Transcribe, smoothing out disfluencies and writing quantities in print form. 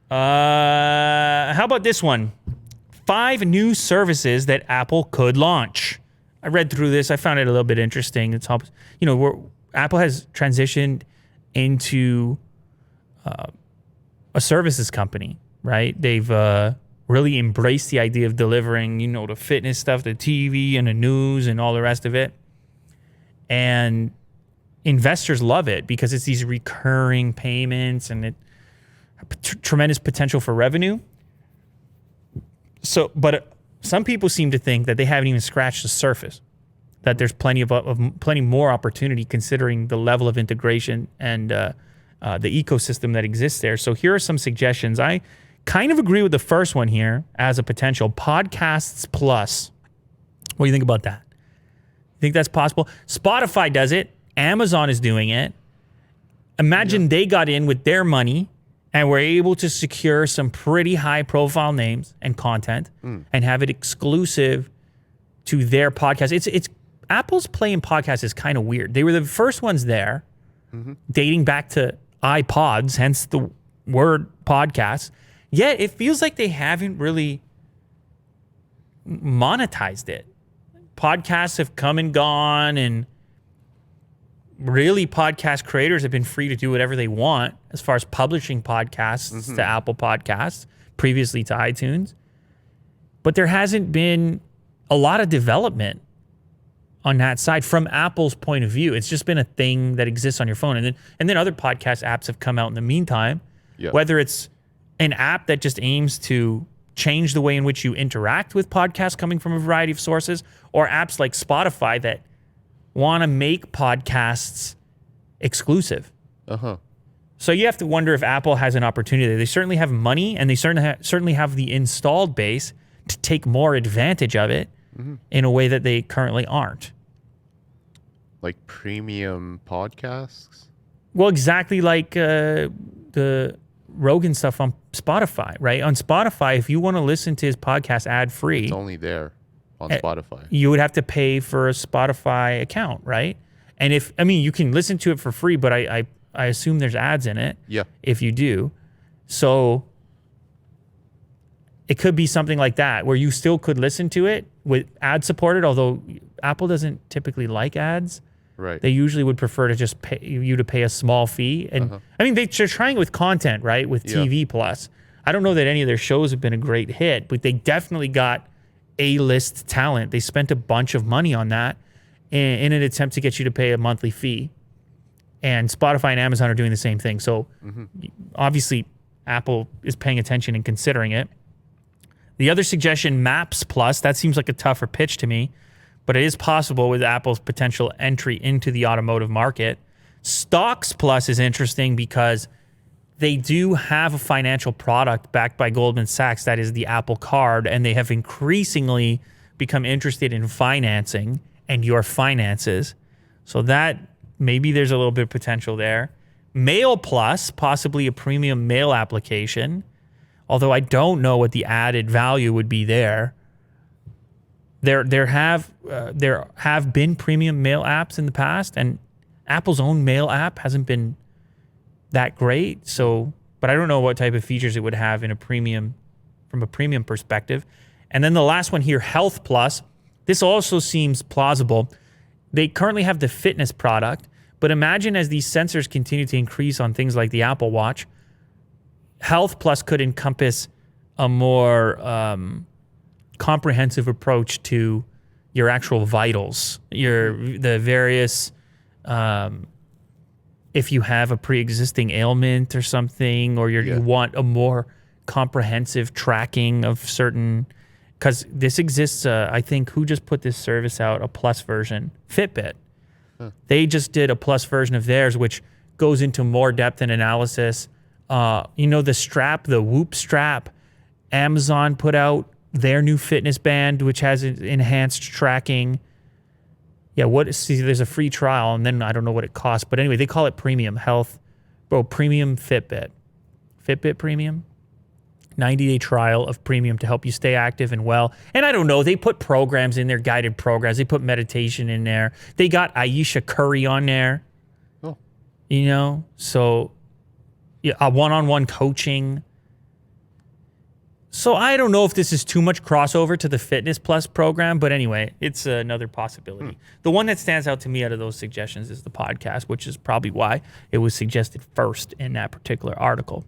How about this one? 5 new services that Apple could launch. I read through this. I found it a little bit interesting. It's Apple has transitioned into a services company, right? They've really embraced the idea of delivering, the fitness stuff, the TV and the news and all the rest of it. And investors love it because it's these recurring payments and tremendous potential for revenue. So, but some people seem to think that they haven't even scratched the surface, that there's plenty more opportunity considering the level of integration and the ecosystem that exists there. So here are some suggestions. I kind of agree with the first one here as a potential. Podcasts Plus. What do you think about that? You think that's possible? Spotify does it. Amazon is doing it. Imagine they got in with their money and were able to secure some pretty high-profile names and content and have it exclusive to their podcast. It's Apple's play in podcasts is kind of weird. They were the first ones there, dating back to iPods, hence the word podcast. Yet it feels like they haven't really monetized it. Podcasts have come and gone, and really podcast creators have been free to do whatever they want as far as publishing podcasts to Apple Podcasts, previously to iTunes. But there hasn't been a lot of development on that side from Apple's point of view. It's just been a thing that exists on your phone. And then other podcast apps have come out in the meantime, whether it's an app that just aims to change the way in which you interact with podcasts coming from a variety of sources, or apps like Spotify that want to make podcasts exclusive. So you have to wonder if Apple has an opportunity. They certainly have money, and they certainly have the installed base to take more advantage of it in a way that they currently aren't. Like premium podcasts? Well, exactly like the Rogan stuff on Spotify, right? On Spotify, if you want to listen to his podcast ad-free, it's only there on Spotify. You would have to pay for a Spotify account, right? And you can listen to it for free, but I assume there's ads in it. Yeah. If you do. So it could be something like that where you still could listen to it with ad supported, although Apple doesn't typically like ads. Right. They usually would prefer to just pay you to pay a small fee. And they're trying with content, right? With TV Plus. I don't know that any of their shows have been a great hit, but they definitely got A-list talent. They spent a bunch of money on that in an attempt to get you to pay a monthly fee. And Spotify and Amazon are doing the same thing. So obviously Apple is paying attention and considering it. The other suggestion, Maps Plus, that seems like a tougher pitch to me, but it is possible with Apple's potential entry into the automotive market. Stocks Plus is interesting because they do have a financial product backed by Goldman Sachs, that is the Apple Card, and they have increasingly become interested in financing and your finances. So that maybe there's a little bit of potential there. Mail Plus, possibly a premium mail application, although I don't know what the added value would be there. There have been premium mail apps in the past, and Apple's own mail app hasn't been that great. So, but I don't know what type of features it would have from a premium perspective. And then the last one here, Health Plus. This also seems plausible. They currently have the fitness product, but imagine as these sensors continue to increase on things like the Apple Watch, Health Plus could encompass a more comprehensive approach to your actual vitals, the various, if you have a pre-existing ailment or something, or you want a more comprehensive tracking of certain, because this exists, I think, who just put this service out, a plus version? Fitbit. They just did a plus version of theirs, which goes into more depth and analysis. The strap, the Whoop strap, Amazon put out their new fitness band, which has enhanced tracking. There's a free trial, and then I don't know what it costs. But anyway, they call it premium health. Premium Fitbit. Fitbit Premium. 90-day trial of premium to help you stay active and well. And I don't know, they put programs in there, guided programs. They put meditation in there. They got Ayesha Curry on there. Oh. So a one-on-one coaching. So I don't know if this is too much crossover to the Fitness Plus program, but anyway, it's another possibility. The one that stands out to me out of those suggestions is the podcast, which is probably why it was suggested first in that particular article.